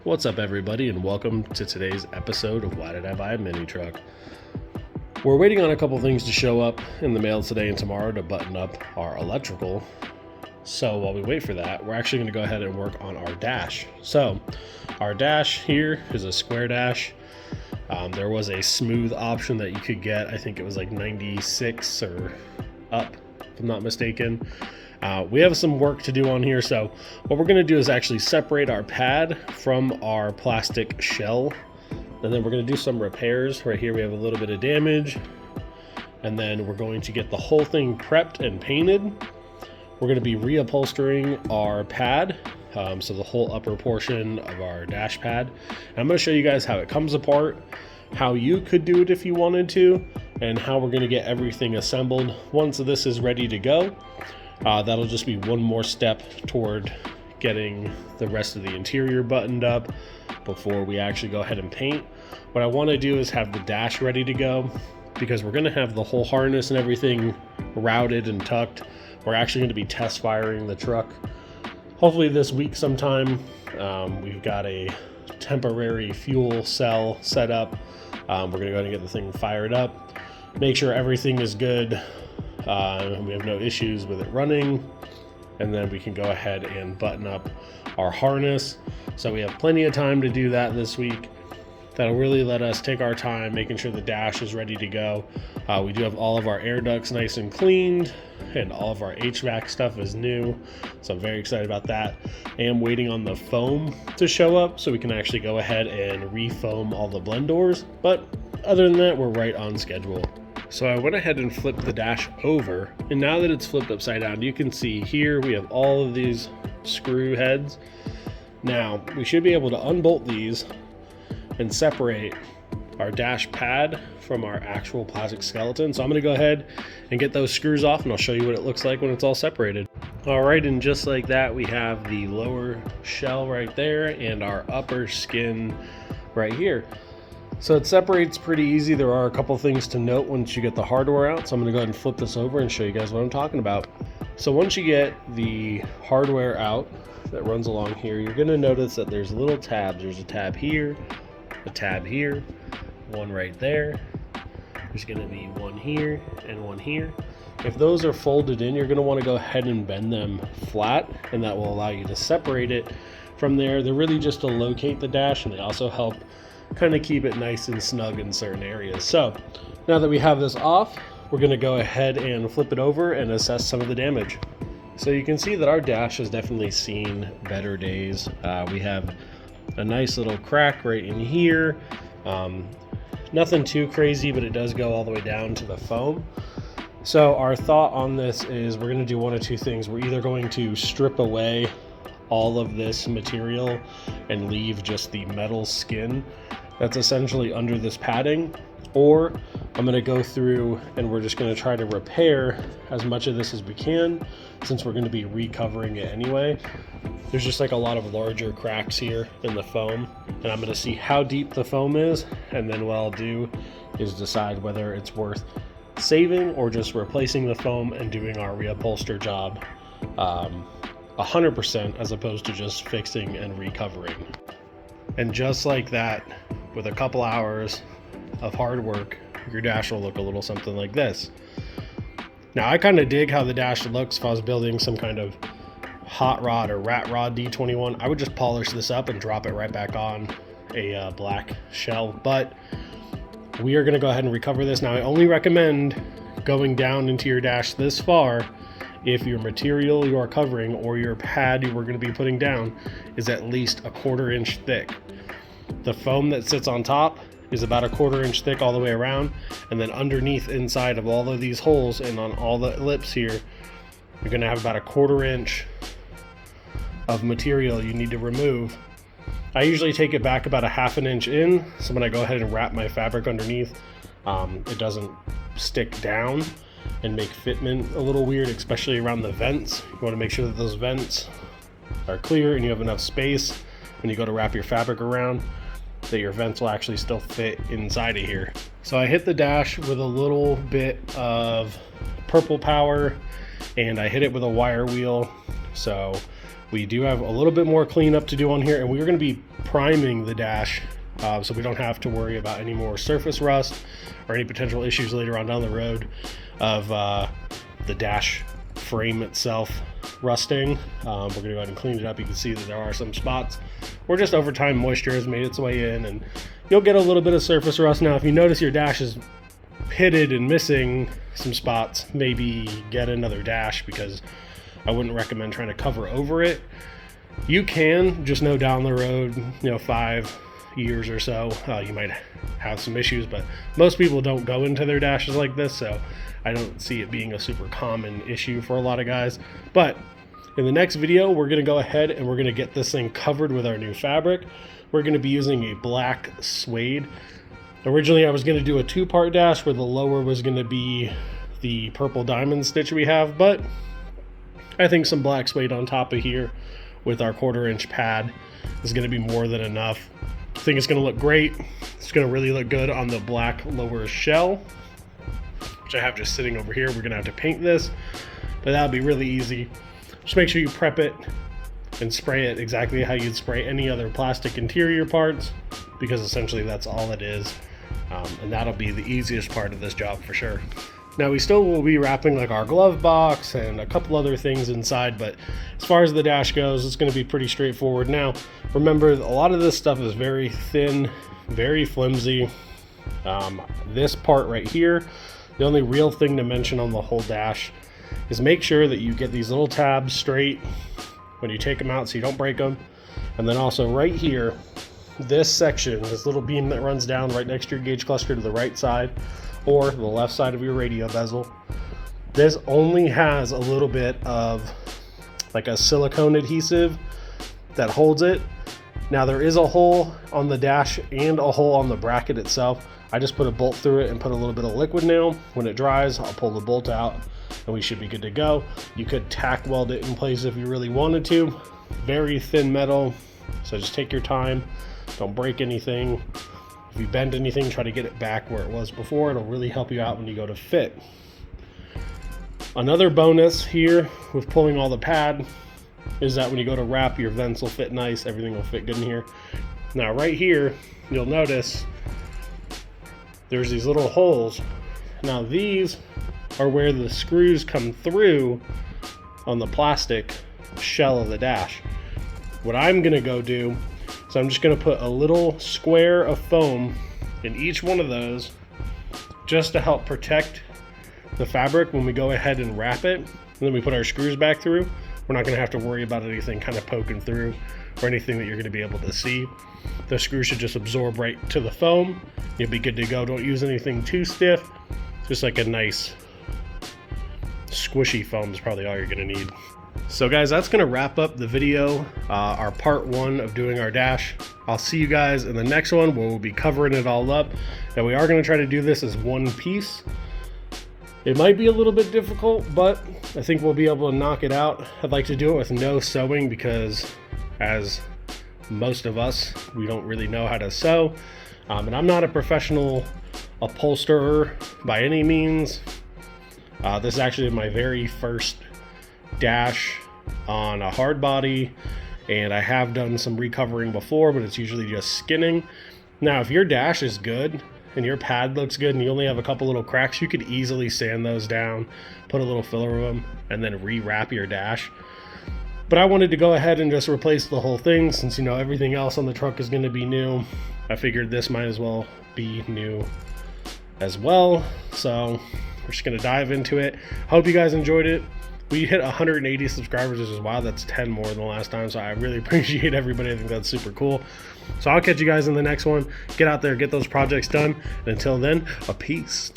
What's up, everybody, and welcome to today's episode of Why Did I Buy a Mini Truck? We're waiting on a couple things to show up in the mail today and tomorrow to button up our electrical. So while we wait for that, we're actually going to go ahead and work on our dash. So our dash here is a square dash. There was a smooth option that you could get. I think it was like 96 or up, if I'm not mistaken. We have some work to do on here, so what we're going to do is actually separate our pad from our plastic shell, and then we're going to do some repairs. Right here we have a little bit of damage, and then we're going to get the whole thing prepped and painted. We're going to be reupholstering our pad, so the whole upper portion of our dash pad. And I'm going to show you guys how it comes apart, how you could do it if you wanted to, and how we're going to get everything assembled once this is ready to go. That'll just be one more step toward getting the rest of the interior buttoned up before we actually go ahead and paint. What I want to do is have the dash ready to go, because we're going to have the whole harness and everything routed and tucked. We're actually going to be test firing the truck hopefully this week sometime. We've got a temporary fuel cell set up. We're going to go ahead and get the thing fired up, make sure everything is good. We have no issues with it running, and then we can go ahead and button up our harness. So we have plenty of time to do that this week. That'll really let us take our time making sure the dash is ready to go. We do have all of our air ducts nice and cleaned, and all of our HVAC stuff is new, so I'm very excited about that. I am waiting on the foam to show up so we can actually go ahead and re-foam all the blend doors, but other than that, we're right on schedule. So I went ahead and flipped the dash over, and now that it's flipped upside down, you can see here we have all of these screw heads. Now we should be able to unbolt these and separate our dash pad from our actual plastic skeleton. So I'm going to go ahead and get those screws off, and I'll show you what it looks like when it's all separated. All right, and just like that, we have the lower shell right there and our upper skin right here. So it separates pretty easy. There are a couple things to note once you get the hardware out. So I'm going to go ahead and flip this over and show you guys what I'm talking about. So once you get the hardware out that runs along here, you're going to notice that there's little tabs. There's a tab here, one right there. There's going to be one here and one here. If those are folded in, you're going to want to go ahead and bend them flat, and that will allow you to separate it from there. They're really just to locate the dash, and they also help kind of keep it nice and snug in certain areas. So now that we have this off, we're going to go ahead and flip it over and assess some of the damage. So you can see that our dash has definitely seen better days. We have a nice little crack right in here. Nothing too crazy, but it does go all the way down to the foam. So our thought on this is we're going to do one of two things. We're either going to strip away all of this material and leave just the metal skin that's essentially under this padding, or I'm going to go through and we're just going to try to repair as much of this as we can, since we're going to be recovering it anyway. There's just like a lot of larger cracks here in the foam, and I'm going to see how deep the foam is, and then what I'll do is decide whether it's worth saving or just replacing the foam and doing our reupholster job 100% as opposed to just fixing and recovering. And just like that, with a couple hours of hard work, your dash will look a little something like this. Now I kind of dig how the dash looks. If I was building some kind of hot rod or rat rod D21, I would just polish this up and drop it right back on a black shell, but we are going to go ahead and recover this. Now I only recommend going down into your dash this far if your material you are covering or your pad you were going to be putting down is at least a 1/4 inch thick. The foam that sits on top is about a 1/4 inch thick all the way around, and then underneath inside of all of these holes and on all the lips here, you're going to have about a 1/4 inch of material you need to remove. I usually take it back about a 1/2 inch in, so when I go ahead and wrap my fabric underneath, it doesn't stick down and make fitment a little weird, especially around the vents. You want to make sure that those vents are clear and you have enough space when you go to wrap your fabric around that your vents will actually still fit inside of here. So I hit the dash with a little bit of purple power, and I hit it with a wire wheel. So We do have a little bit more cleanup to do on here, and we're going to be priming the dash so we don't have to worry about any more surface rust or any potential issues later on down the road of the dash frame itself rusting. We're going to go ahead and clean it up. You can see that there are some spots where just over time moisture has made its way in, and you'll get a little bit of surface rust. Now if you notice your dash is pitted and missing some spots, maybe get another dash, because I wouldn't recommend trying to cover over it. You can, just know down the road, 5 years or so, you might have some issues, but most people don't go into their dashes like this, so I don't see it being a super common issue for a lot of guys. But in the next video, we're going to go ahead and we're going to get this thing covered with our new fabric. We're going to be using a black suede. Originally, I was going to do a 2-part dash where the lower was going to be the purple diamond stitch we have, but I think some black suede on top of here with our 1/4-inch pad is going to be more than enough. I think it's going to look great. It's going to really look good on the black lower shell, which I have just sitting over here. We're going to have to paint this, but that'll be really easy. Just make sure you prep it and spray it exactly how you'd spray any other plastic interior parts, because essentially that's all it is. And that'll be the easiest part of this job for sure. Now we still will be wrapping like our glove box and a couple other things inside, but as far as the dash goes, it's going to be pretty straightforward. Now remember, a lot of this stuff is very thin, very flimsy. This part right here, the only real thing to mention on the whole dash is make sure that you get these little tabs straight when you take them out so you don't break them. And then also right here, this section, this little beam that runs down right next to your gauge cluster to the right side or the left side of your radio bezel, this only has a little bit of like a silicone adhesive that holds it. Now there is a hole on the dash and a hole on the bracket itself. I just put a bolt through it and put a little bit of liquid nail. When it dries, I'll pull the bolt out and we should be good to go. You could tack weld it in place if you really wanted to. Very thin metal, so just take your time. Don't break anything. If you bend anything, try to get it back where it was before. It'll really help you out when you go to fit. Another bonus here with pulling all the pad is that when you go to wrap, your vents will fit nice. Everything will fit good in here. Now right here, you'll notice there's these little holes. Now these are where the screws come through on the plastic shell of the dash. What I'm gonna go do, so I'm just gonna put a little square of foam in each one of those just to help protect the fabric when we go ahead and wrap it. And then we put our screws back through. We're not gonna have to worry about anything kind of poking through or anything that you're gonna be able to see. The screw should just absorb right to the foam. You'll be good to go. Don't use anything too stiff. Just like a nice squishy foam is probably all you're gonna need. So guys, that's gonna wrap up the video, our part 1 of doing our dash. I'll see you guys in the next one where we'll be covering it all up. And we are gonna try to do this as one piece. It might be a little bit difficult, but I think we'll be able to knock it out. I'd like to do it with no sewing because, as most of us, we don't really know how to sew. And I'm not a professional upholsterer by any means. This is actually my very first dash on a hard body, and I have done some recovering before, but it's usually just skinning. Now if your dash is good and your pad looks good and you only have a couple little cracks, you could easily sand those down, put a little filler in them, and then re-wrap your dash. But I wanted to go ahead and just replace the whole thing since everything else on the truck is going to be new. I figured this might as well be new as well, so we're just going to dive into it. Hope you guys enjoyed it. We hit 180 subscribers, which is wild. That's 10 more than the last time, so I really appreciate everybody. I think that's super cool. So I'll catch you guys in the next one. Get out there, get those projects done, and until then, a peace.